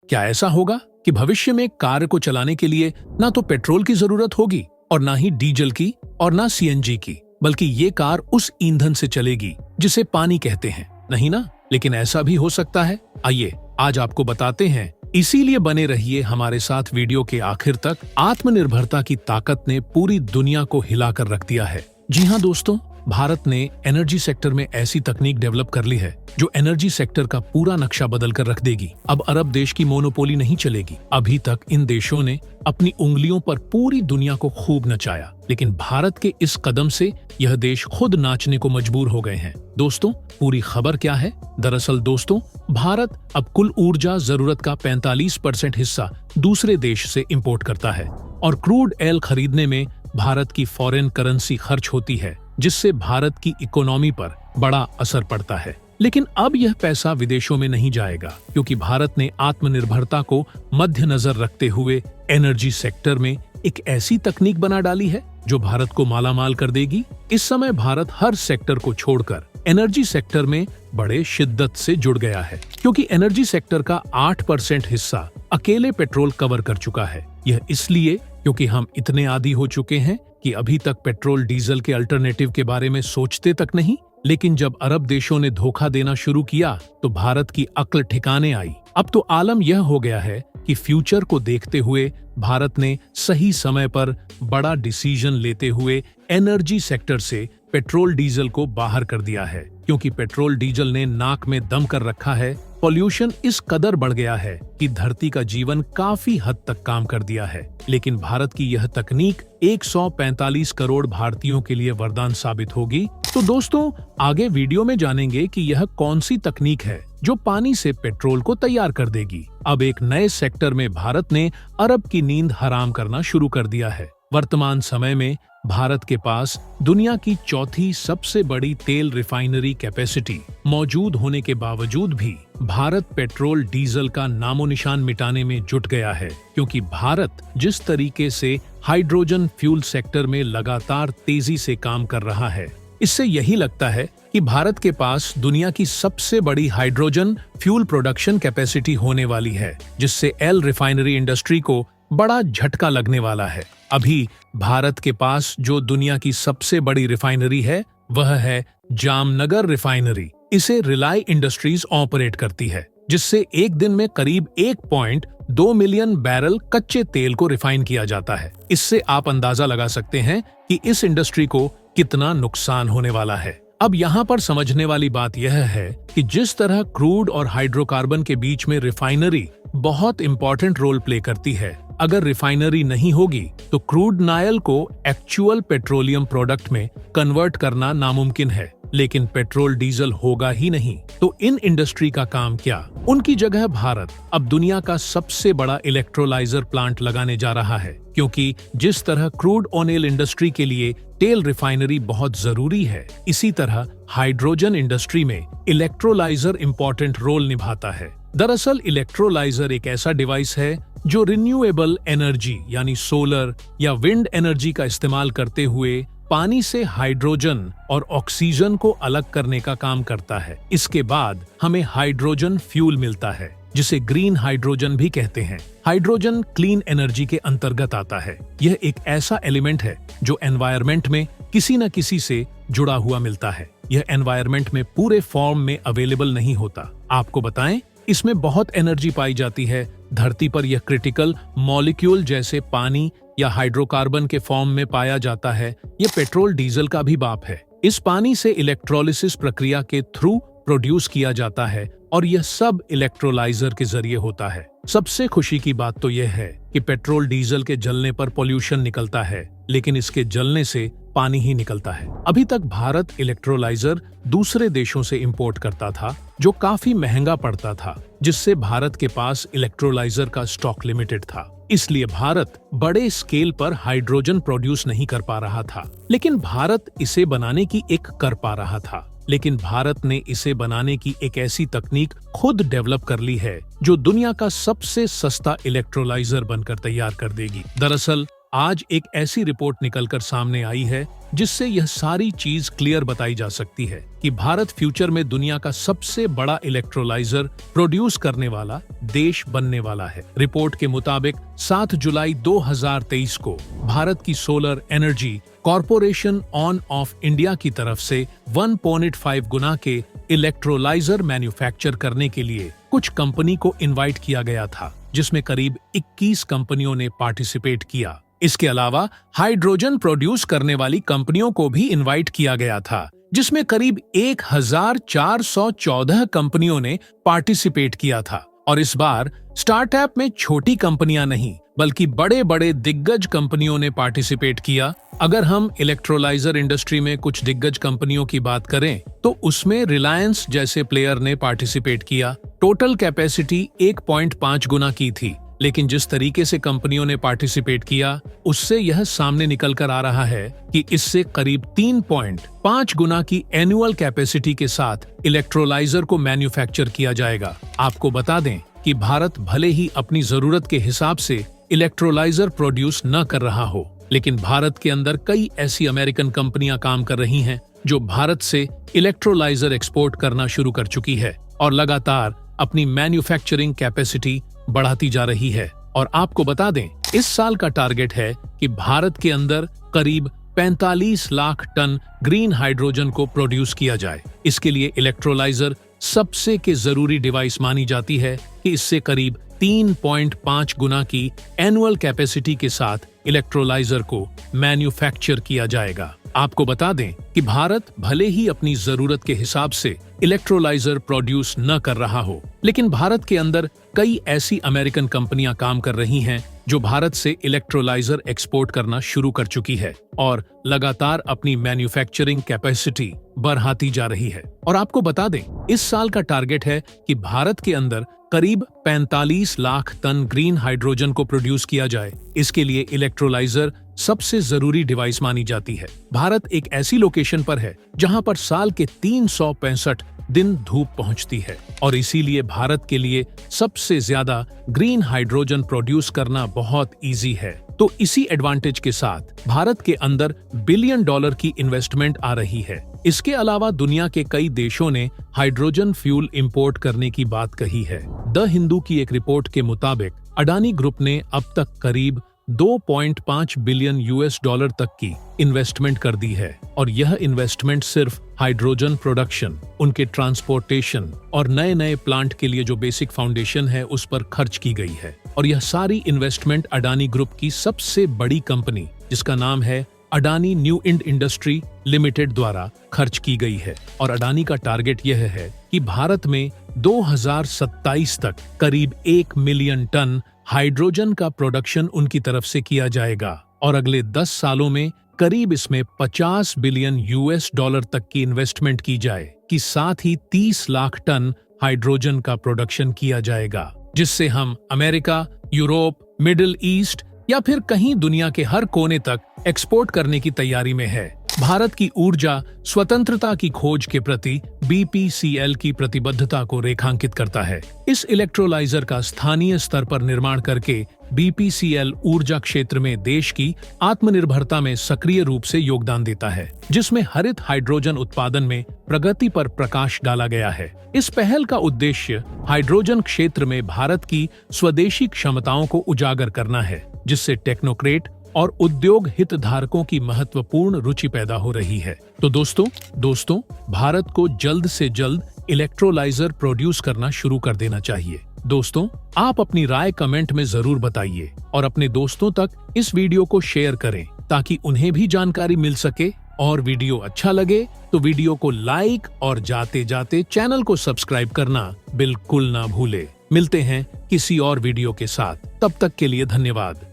क्या ऐसा होगा कि भविष्य में कार को चलाने के लिए ना तो पेट्रोल की जरूरत होगी और ना ही डीजल की और ना सीएनजी की, बल्कि ये कार उस ईंधन से चलेगी जिसे पानी कहते हैं, नहीं ना? लेकिन ऐसा भी हो सकता है। आइए आज आपको बताते हैं, इसीलिए बने रहिए हमारे साथ वीडियो के आखिर तक। आत्मनिर्भरता की ताकत ने पूरी दुनिया को हिलाकर रख दिया है। जी हाँ दोस्तों, भारत ने एनर्जी सेक्टर में ऐसी तकनीक डेवलप कर ली है जो एनर्जी सेक्टर का पूरा नक्शा बदल कर रख देगी। अब अरब देश की मोनोपोली नहीं चलेगी। अभी तक इन देशों ने अपनी उंगलियों पर पूरी दुनिया को खूब नचाया, लेकिन भारत के इस कदम से यह देश खुद नाचने को मजबूर हो गए हैं। दोस्तों, पूरी खबर क्या है? दरअसल दोस्तों, भारत अब कुल ऊर्जा जरूरत का 45% हिस्सा दूसरे देश से इंपोर्ट करता है और क्रूड ऑयल खरीदने में भारत की फॉरेन करेंसी खर्च होती है, जिससे भारत की इकोनॉमी पर बड़ा असर पड़ता है। लेकिन अब यह पैसा विदेशों में नहीं जाएगा, क्योंकि भारत ने आत्मनिर्भरता को मद्देनजर रखते हुए एनर्जी सेक्टर में एक ऐसी तकनीक बना डाली है जो भारत को मालामाल कर देगी। इस समय भारत हर सेक्टर को छोड़कर एनर्जी सेक्टर में बड़े शिद्दत से जुड़ गया है, क्योंकि एनर्जी सेक्टर का 8% हिस्सा अकेले पेट्रोल कवर कर चुका है। यह इसलिए क्योंकि हम इतने आदी हो चुके हैं कि अभी तक पेट्रोल डीजल के अल्टरनेटिव के बारे में सोचते तक नहीं। लेकिन जब अरब देशों ने धोखा देना शुरू किया तो भारत की अक्ल ठिकाने आई। अब तो आलम यह हो गया है कि फ्यूचर को देखते हुए भारत ने सही समय पर बड़ा डिसीजन लेते हुए एनर्जी सेक्टर से पेट्रोल डीजल को बाहर कर दिया है, क्योंकि पेट्रोल डीजल ने नाक में दम कर रखा है। पॉल्यूशन इस कदर बढ़ गया है कि धरती का जीवन काफी हद तक काम कर दिया है। लेकिन भारत की यह तकनीक 145 करोड़ भारतीयों के लिए वरदान साबित होगी। तो दोस्तों, आगे वीडियो में जानेंगे कि यह कौन सी तकनीक है जो पानी से पेट्रोल को तैयार कर देगी। अब एक नए सेक्टर में भारत ने अरब की नींद हराम करना शुरू कर दिया है। वर्तमान समय में भारत के पास दुनिया की चौथी सबसे बड़ी तेल रिफाइनरी कैपेसिटी मौजूद होने के बावजूद भी भारत पेट्रोल डीजल का नामो निशान मिटाने में जुट गया है, क्योंकि भारत जिस तरीके से हाइड्रोजन फ्यूल सेक्टर में लगातार तेजी से काम कर रहा है, इससे यही लगता है कि भारत के पास दुनिया की सबसे बड़ी हाइड्रोजन फ्यूल प्रोडक्शन कैपेसिटी होने वाली है, जिससे एल रिफाइनरी इंडस्ट्री को बड़ा झटका लगने वाला है। अभी भारत के पास जो दुनिया की सबसे बड़ी रिफाइनरी है वह है जामनगर रिफाइनरी। इसे रिलाय इंडस्ट्रीज ऑपरेट करती है, जिससे एक दिन में करीब 1.2 मिलियन बैरल कच्चे तेल को रिफाइन किया जाता है। इससे आप अंदाजा लगा सकते हैं कि इस इंडस्ट्री को कितना नुकसान होने वाला है। अब यहाँ पर समझने वाली बात यह है कि जिस तरह क्रूड और हाइड्रोकार्बन के बीच में रिफाइनरी बहुत इंपॉर्टेंट रोल प्ले करती है, अगर रिफाइनरी नहीं होगी तो क्रूड नायल को एक्चुअल पेट्रोलियम प्रोडक्ट में कन्वर्ट करना नामुमकिन है। लेकिन पेट्रोल डीजल होगा ही नहीं तो इन इंडस्ट्री का काम क्या? उनकी जगह भारत अब दुनिया का सबसे बड़ा इलेक्ट्रोलाइजर प्लांट लगाने जा रहा है, क्योंकि जिस तरह क्रूड ऑयल इंडस्ट्री के लिए तेल रिफाइनरी बहुत जरूरी है, इसी तरह हाइड्रोजन इंडस्ट्री में इलेक्ट्रोलाइजर इंपॉर्टेंट रोल निभाता है। दरअसल इलेक्ट्रोलाइजर एक ऐसा डिवाइस है जो रिन्यूएबल एनर्जी यानी सोलर या विंड एनर्जी का इस्तेमाल करते हुए पानी से हाइड्रोजन और ऑक्सीजन को अलग करने का काम करता है। इसके बाद हमें हाइड्रोजन फ्यूल मिलता है, जिसे ग्रीन हाइड्रोजन भी कहते हैं। हाइड्रोजन क्लीन एनर्जी के अंतर्गत आता है। यह एक ऐसा एलिमेंट है जो एनवायरमेंट में किसी न किसी से जुड़ा हुआ मिलता है। यह एनवायरमेंट में पूरे फॉर्म में अवेलेबल नहीं होता। आपको बताएं, इसमें बहुत एनर्जी पाई जाती है। धरती पर यह क्रिटिकल मॉलिक्यूल जैसे पानी या हाइड्रोकार्बन के फॉर्म में पाया जाता है। यह पेट्रोल डीजल का भी बाप है। इस पानी से इलेक्ट्रोलिसिस प्रक्रिया के थ्रू प्रोड्यूस किया जाता है और यह सब इलेक्ट्रोलाइजर के जरिए होता है। सबसे खुशी की बात तो यह है कि पेट्रोल डीजल के जलने पर पोल्यूशन निकलता है, लेकिन इसके जलने से पानी ही निकलता है। अभी तक भारत इलेक्ट्रोलाइजर दूसरे देशों से इंपोर्ट करता था, जो काफी महंगा पड़ता था, जिससे भारत के पास इलेक्ट्रोलाइजर का स्टॉक लिमिटेड था। इसलिए भारत बड़े स्केल पर हाइड्रोजन प्रोड्यूस नहीं कर पा रहा था, लेकिन भारत इसे बनाने की कर पा रहा था। लेकिन भारत ने इसे बनाने की एक ऐसी तकनीक खुद डेवलप कर ली है जो दुनिया का सबसे सस्ता इलेक्ट्रोलाइजर बनकर तैयार कर देगी। दरअसल आज एक ऐसी रिपोर्ट निकलकर सामने आई है जिससे यह सारी चीज क्लियर बताई जा सकती है कि भारत फ्यूचर में दुनिया का सबसे बड़ा इलेक्ट्रोलाइजर प्रोड्यूस करने वाला देश बनने वाला है। रिपोर्ट के मुताबिक 7 जुलाई 2023 को भारत की solar energy corporation on off India की तरफ से 1.5 गुना के इलेक्ट्रोलाइजर मैन्युफैक्चर करने के लिए कुछ कंपनी को इनवाइट किया गया था, जिसमें करीब 21 कंपनियों ने पार्टिसिपेट किया। इसके अलावा हाइड्रोजन प्रोड्यूस करने वाली कंपनियों को भी इनवाइट किया गया था, जिसमें करीब 1414 कंपनियों ने पार्टिसिपेट किया था। और इस बार स्टार्टअप में छोटी कंपनियां नहीं बल्कि बड़े बड़े दिग्गज कंपनियों ने पार्टिसिपेट किया। अगर हम इलेक्ट्रोलाइजर इंडस्ट्री में कुछ दिग्गज कंपनियों की बात करें तो उसमें रिलायंस जैसे प्लेयर ने पार्टिसिपेट किया। टोटल कैपेसिटी 1.5 गुना की थी, लेकिन जिस तरीके से कंपनियों ने पार्टिसिपेट किया उससे यह सामने निकल कर आ रहा है कि इससे करीब 3.5 गुना की एनुअल कैपेसिटी के साथ इलेक्ट्रोलाइजर को मैन्युफैक्चर किया जाएगा। आपको बता दें कि भारत भले ही अपनी जरूरत के हिसाब से इलेक्ट्रोलाइजर प्रोड्यूस न कर रहा हो, लेकिन भारत के अंदर कई ऐसी अमेरिकन कंपनियां काम कर रही हैं जो भारत से इलेक्ट्रोलाइजर एक्सपोर्ट करना शुरू कर चुकी है और लगातार अपनी मैन्युफैक्चरिंग कैपेसिटी बढ़ाती जा रही है। और आपको बता दें, इस साल का टारगेट है कि भारत के अंदर करीब 45 लाख टन ग्रीन हाइड्रोजन को प्रोड्यूस किया जाए। इसके लिए इलेक्ट्रोलाइजर सबसे के जरूरी डिवाइस मानी जाती है कि इससे करीब 3.5 गुना की एनुअल कैपेसिटी के साथ इलेक्ट्रोलाइजर को मैन्युफैक्चर किया जाएगा। आपको बता दें कि भारत भले ही अपनी जरूरत के हिसाब से इलेक्ट्रोलाइजर प्रोड्यूस न कर रहा हो, लेकिन भारत के अंदर कई ऐसी अमेरिकन कंपनियां काम कर रही हैं जो भारत से इलेक्ट्रोलाइजर एक्सपोर्ट करना शुरू कर चुकी है और लगातार अपनी मैन्युफैक्चरिंग कैपेसिटी बढ़ाती जा रही है। और आपको बता दें, इस साल का टारगेट है कि भारत के अंदर करीब 45 लाख टन ग्रीन हाइड्रोजन को प्रोड्यूस किया जाए। इसके लिए इलेक्ट्रोलाइजर सबसे जरूरी डिवाइस मानी जाती है। भारत एक ऐसी लोकेशन पर है जहां पर साल के 365 दिन धूप पहुंचती है और इसीलिए भारत के लिए सबसे ज्यादा ग्रीन हाइड्रोजन प्रोड्यूस करना बहुत इजी है। तो इसी एडवांटेज के साथ भारत के अंदर $1 बिलियन की इन्वेस्टमेंट आ रही है। इसके अलावा दुनिया के कई देशों ने हाइड्रोजन फ्यूल इंपोर्ट करने की बात कही है। द हिंदू की एक रिपोर्ट के मुताबिक अडानी ग्रुप ने अब तक करीब $2.5 बिलियन तक की इन्वेस्टमेंट कर दी है और यह इन्वेस्टमेंट सिर्फ हाइड्रोजन प्रोडक्शन, उनके ट्रांसपोर्टेशन और नए नए प्लांट के लिए जो बेसिक फाउंडेशन है उस पर खर्च की गई है। और यह सारी इन्वेस्टमेंट अडानी ग्रुप की सबसे बड़ी कंपनी जिसका नाम है अडानी न्यू इंडस्ट्री लिमिटेड द्वारा खर्च की गई है। और अडानी का टारगेट यह है कि भारत में 2027 तक करीब 1 मिलियन टन हाइड्रोजन का प्रोडक्शन उनकी तरफ से किया जाएगा और अगले 10 सालों में करीब इसमें $50 बिलियन तक की इन्वेस्टमेंट की जाए कि साथ ही 30 लाख टन हाइड्रोजन का प्रोडक्शन किया जाएगा, जिससे हम अमेरिका, यूरोप, मिडिल ईस्ट या फिर कहीं दुनिया के हर कोने तक एक्सपोर्ट करने की तैयारी में है। भारत की ऊर्जा स्वतंत्रता की खोज के प्रति BPCL की प्रतिबद्धता को रेखांकित करता है। इस इलेक्ट्रोलाइजर का स्थानीय स्तर पर निर्माण करके BPCL ऊर्जा क्षेत्र में देश की आत्मनिर्भरता में सक्रिय रूप से योगदान देता है, जिसमें हरित हाइड्रोजन उत्पादन में प्रगति पर प्रकाश डाला गया है। इस पहल का उद्देश्य हाइड्रोजन क्षेत्र में भारत की स्वदेशी क्षमताओं को उजागर करना है, जिससे टेक्नोक्रेट और उद्योग हितधारकों की महत्वपूर्ण रुचि पैदा हो रही है। तो दोस्तों भारत को जल्द से जल्द इलेक्ट्रोलाइजर प्रोड्यूस करना शुरू कर देना चाहिए। दोस्तों, आप अपनी राय कमेंट में जरूर बताइए और अपने दोस्तों तक इस वीडियो को शेयर करें ताकि उन्हें भी जानकारी मिल सके। और वीडियो अच्छा लगे तो वीडियो को लाइक और जाते जाते चैनल को सब्सक्राइब करना बिल्कुल ना भूले। मिलते हैं किसी और वीडियो के साथ, तब तक के लिए धन्यवाद।